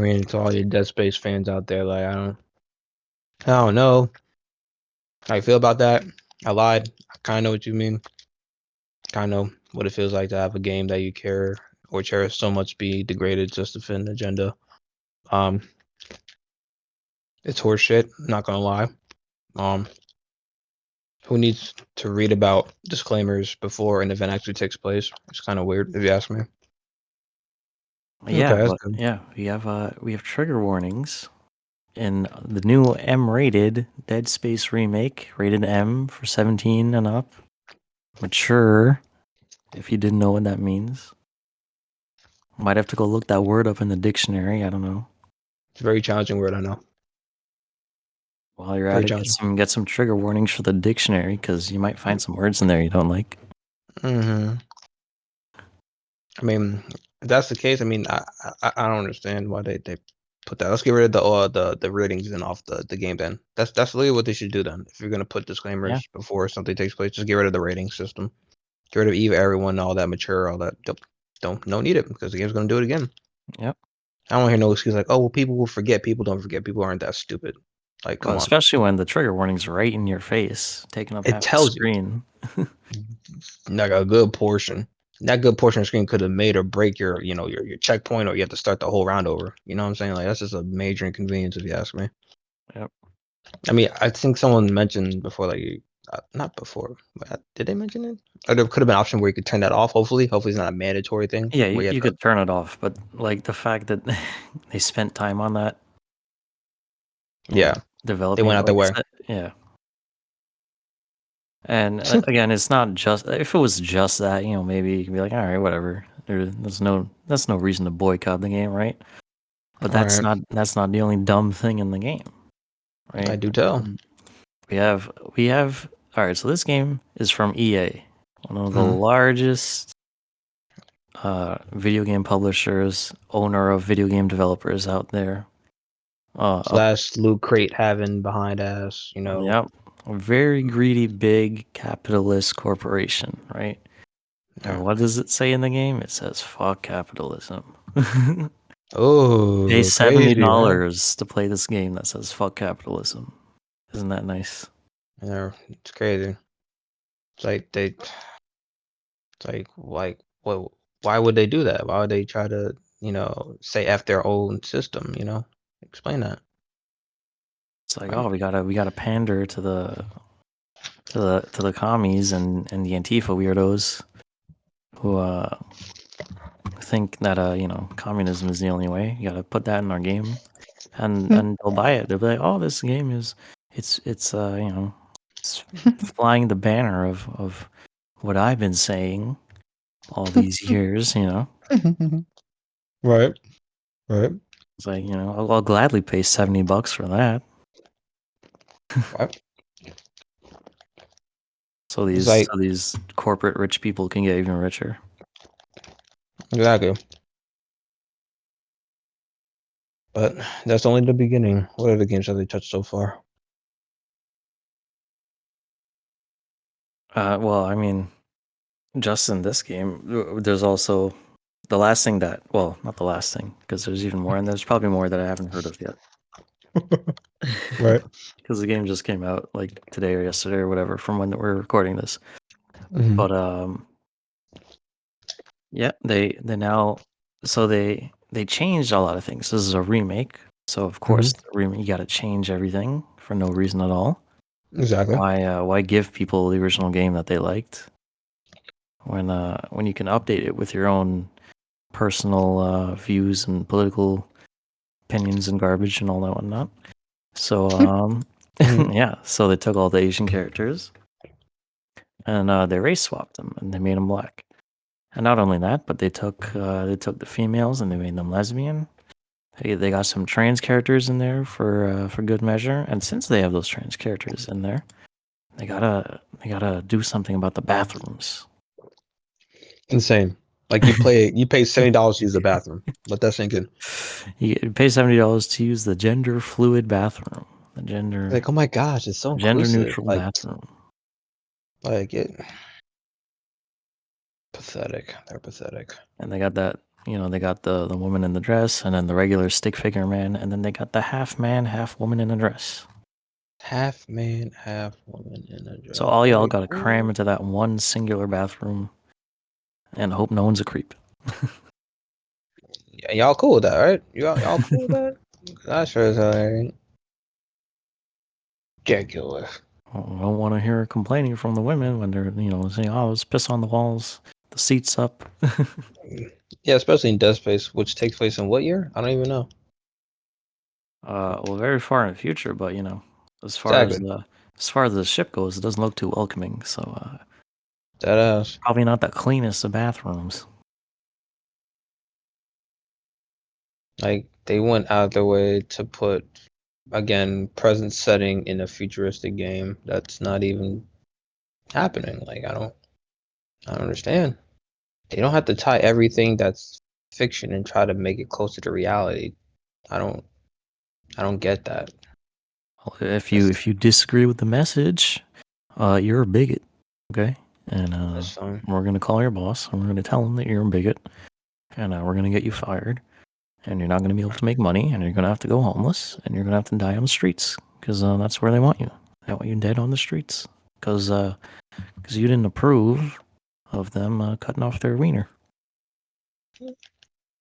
I mean, to all your Deadspace fans out there, like I don't know how you feel about that. I lied. I kind of know what you mean. Kind of what it feels like to have a game that you care or cherish so much be degraded just to fit an agenda. It's horseshit. Not gonna lie. Who needs to read about disclaimers before an event actually takes place? It's kind of weird if you ask me. Yeah, Okay, that's but good. yeah, we have trigger warnings in the new M-rated Deadspace remake, rated M for 17 and up. Mature, if you didn't know what that means. Might have to go look that word up in the dictionary. I don't know. It's a very challenging word, I know. While you're Very at it, challenging. get some trigger warnings for the dictionary because you might find some words in there you don't like. I mean, if that's the case, I mean, I don't understand why they put that. Let's get rid of the ratings and off the game then. That's really what they should do then. If you're gonna put disclaimers before something takes place, just get rid of the rating system. Get rid of everyone, all that mature, all that. Don't need it because the game's gonna do it again. Yep. I don't hear no excuse like, oh well, people will forget. People don't forget. People aren't that stupid. Like, come on. Especially when the trigger warning's right in your face, taking up It half the tells you screen. like a good portion. That good portion of screen could have made or break your checkpoint, or you have to start the whole round over. You know what I'm saying? Like that's just a major inconvenience if you ask me. Yep. I mean, I think someone mentioned before, like not before. Did they mention it? Or there could have been an option where you could turn that off. Hopefully it's not a mandatory thing. Yeah, Where you could turn it off, but like the fact that they spent time on that. Yeah, developing. they went out their way. Yeah. And again, it's not just if it was just that, maybe you could be like, all right, whatever. That's no reason to boycott the game, right? But that's Right. not the only dumb thing in the game, right? I do tell. We have all right. So this game is from EA, one of the largest video game publishers, owner of video game developers out there. Slash loot crate having behind ass, Yep. A very greedy, big capitalist corporation, right? Yeah. And what does it say in the game? It says "fuck capitalism." Oh, Pay crazy, $70 to play this game that says "fuck capitalism." Isn't that nice? Yeah, it's crazy. It's like what? Why would they do that? Why would they try to, say F their own system? Explain that. It's like, oh, we gotta pander to the commies and the Antifa weirdos who think that communism is the only way. You gotta put that in our game, and they'll buy it. They'll be like, oh, this game is it's flying the banner of what I've been saying all these years. Right. It's like, I'll gladly pay $70 for that. Right. So It's like these corporate rich people can get even richer. exactly. But that's only the beginning. What other games have they touched so far? Well, I mean, just in this game, there's also the last thing that, well, not the last thing, because there's even more, and there's probably more that I haven't heard of yet. Right. Because the game just came out like today or yesterday or whatever from when we're recording this. But yeah, they now, so they changed a lot of things. This is a remake, so of course you got to change everything for no reason at all. Exactly. Why give people the original game that they liked when you can update it with your own personal views and political opinions and garbage and all that whatnot. So yeah, so they took all the Asian characters and they race swapped them and they made them black. And not only that, but they took the females and they made them lesbian. They got some trans characters in there for good measure. And since they have those trans characters in there, they gotta do something about the bathrooms. Insane. Like you pay $70 to use the bathroom. Let that sink in. You pay $70 to use the gender fluid bathroom. The gender Like, oh my gosh, it's so gender inclusive. neutral Like bathroom. it pathetic. They're pathetic. And they got that You know, they got the woman in the dress, and then the regular stick figure man, and then they got the half man, half woman in a dress. Half man, half woman in a So dress. all y'all Alright, got to cram cool. into that one singular bathroom, and hope no one's a creep. Yeah, y'all cool with that, right? Y'all cool with that? I sure as hell ain't. Ridiculous. I don't want to hear complaining from the women when they're, saying, "Oh, let's piss on the walls, the seats up." Yeah, especially in Deadspace, which takes place in what year? I don't even know. Well, very far in the future, but as far as Exactly. the ship goes, it doesn't look too welcoming. So That ass. probably not the cleanest of bathrooms. Like they went out of their way to put again present setting in a futuristic game that's not even happening. Like I don't understand. They don't have to tie everything that's fiction and try to make it closer to reality. I don't I don't get that. If you That's if you disagree with the message, you're a bigot, okay? And that's fine. we're gonna call your boss, and we're gonna tell him that you're a bigot, and we're gonna get you fired, and you're not gonna be able to make money, and you're gonna have to go homeless, and you're gonna have to die on the streets, because that's where they want you. They want you dead on the streets, because you didn't approve of them cutting off their wiener. Of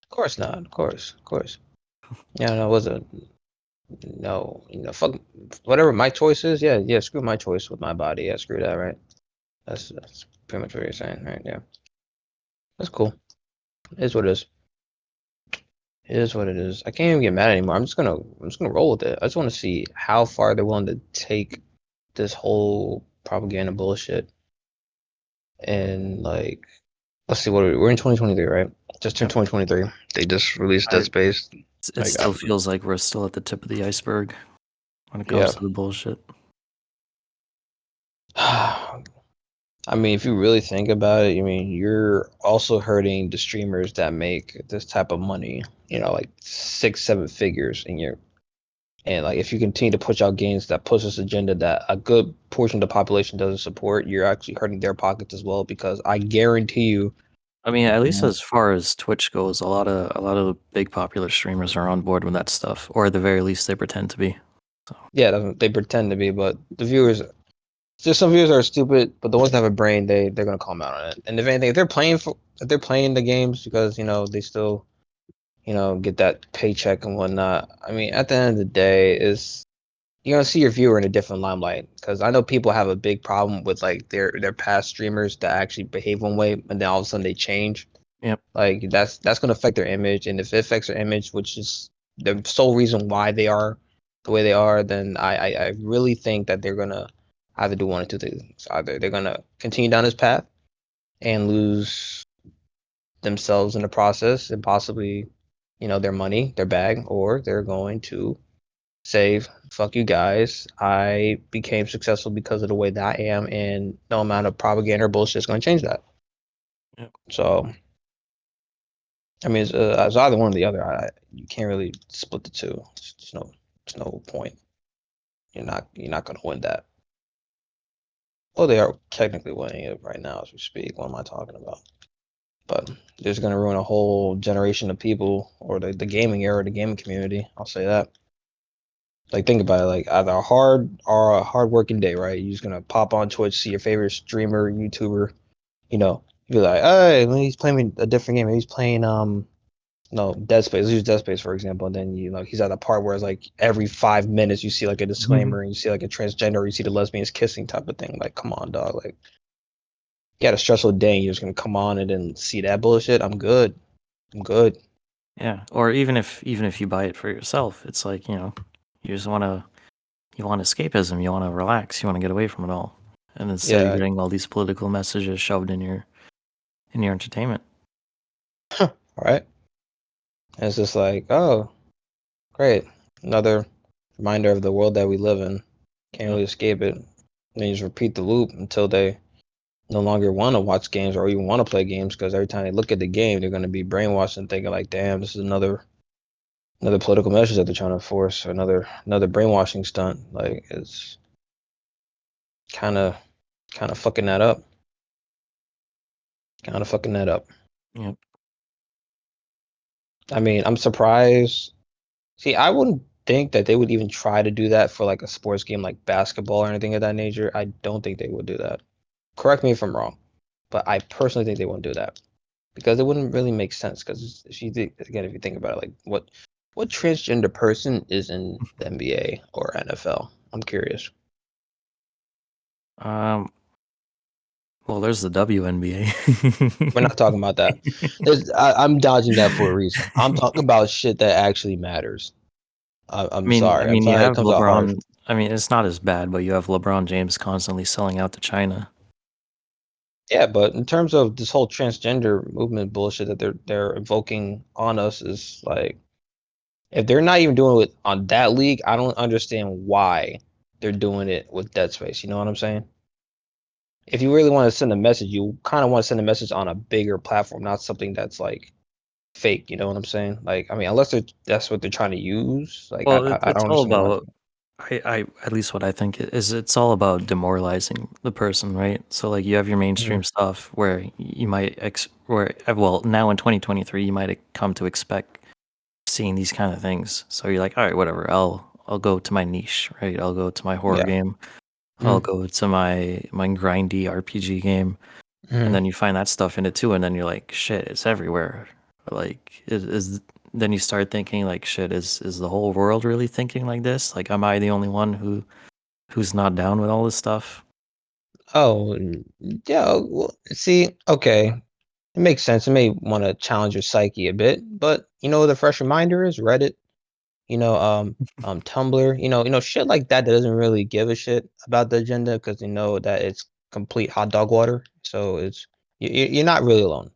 course not. Of course. Of course. Yeah, no, it wasn't no, fuck whatever my choice is, yeah, screw my choice with my body. Yeah, screw that, right? That's pretty much what you're saying, right? Yeah. That's cool. It is what it is. It is what it is. I can't even get mad anymore. I'm just gonna roll with it. I just want to see how far they're willing to take this whole propaganda bullshit. And like, let's see, we're in 2023, right? Just turned Yep. 2023. They just released Dead I, Space. it Like, still feels like we're still at the tip of the iceberg when it yeah. comes to the bullshit. I mean, if you really think about it, I mean, you're also hurting the streamers that make this type of money. Like six, seven figures in your. And like, if you continue to push out games that push this agenda that a good portion of the population doesn't support, you're actually hurting their pockets as well. Because I guarantee you, I mean, at least as far as Twitch goes, a lot of the big popular streamers are on board with that stuff, or at the very least, they pretend to be. So yeah, they pretend to be, but the viewers, just some viewers are stupid. But the ones that have a brain, they're gonna call them out on it. And if anything, if they're playing the games because they still get that paycheck and whatnot. I mean, at the end of the day, is you're gonna see your viewer in a different limelight because I know people have a big problem with like their past streamers that actually behave one way and then all of a sudden they change. yep, Like that's gonna affect their image, and if it affects their image, which is the sole reason why they are the way they are, then I really think that they're gonna either do one or two things. Either they're gonna continue down this path and lose themselves in the process and possibly their money, their bag, or they're going to say, fuck you guys. I became successful because of the way that I am, and no amount of propaganda or bullshit is going to change that. yep, So, I mean, it's either one or the other. You can't really split the two. There's no point. You're not going to win that. Well, they are technically winning it right now as we speak. What am I talking about? But they're just going to ruin a whole generation of people, or the gaming era, the gaming community. I'll say that. Like think about it, like either a hard or a hard working day, right? You're just gonna pop on Twitch, see your favorite streamer, YouTuber, you be like, hey, he's playing a different game. Maybe he's playing no, Dead Space. Let's use Dead Space for example. And then he's at a part where it's like every 5 minutes you see like a disclaimer and you see like a transgender, or you see the lesbians kissing type of thing. Like, come on, dog. Like you had a stressful day and you're just gonna come on and then see that bullshit. I'm good. I'm good. yeah. Or even if you buy it for yourself, it's like you just you want escapism, you want to relax, you want to get away from it all, and instead you're Yeah. getting all these political messages shoved in your entertainment. All right. And it's just like, oh, great. Another reminder of the world that we live in. Can't Yep. really escape it. And you just repeat the loop until they no longer want to watch games or even want to play games because every time they look at the game, they're going to be brainwashed and thinking like, "Damn, this is another political message that they're trying to force, or another brainwashing stunt." Like it's kind of fucking that up. Kind of fucking that up. Yep. I mean, I'm surprised. See, I wouldn't think that they would even try to do that for like a sports game like basketball or anything of that nature. I don't think they would do that. Correct me if I'm wrong, but I personally think they won't do that because it wouldn't really make sense. Because if you think, again, if you think about it, like what transgender person is in the NBA or NFL? I'm curious. Um, well, there's the WNBA. We're not talking about that. I'm dodging that for a reason. I'm talking about shit that actually matters. I'm I sorry. I'm mean, you sorry. It have comes out harsh. LeBron. I mean, it's not as bad, but you have LeBron James constantly selling out to China. Yeah, but in terms of this whole transgender movement bullshit that they're invoking on us is like if they're not even doing it on that league, I don't understand why they're doing it with Deadspace. You know what I'm saying? If you really want to send a message, you kind of want to send a message on a bigger platform, not something that's like fake. You know what I'm saying? Like, I mean, unless that's what they're trying to use. Like, Well, I it's don't all understand why. about. I at least what I think is it's all about demoralizing the person, right? So like you have your Mhm. mainstream stuff where you might where well now in 2023 you might come to expect seeing these kind of things. So you're like, all right, whatever. I'll go to my niche, right? I'll go to my horror Yeah. game. I'll Mhm. go to my grindy RPG game, and Mhm. then you find that stuff in it too, and then you're like, shit, it's everywhere. Like, is then you start thinking like, shit, is the whole world really thinking like this? Like, am I the only one who's not down with all this stuff? Oh, yeah. Well, see, okay. It makes sense. It may want to challenge your psyche a bit, but the fresh reminder is Reddit, Tumblr, shit like that doesn't really give a shit about the agenda because they know that it's complete hot dog water. So you're not really alone.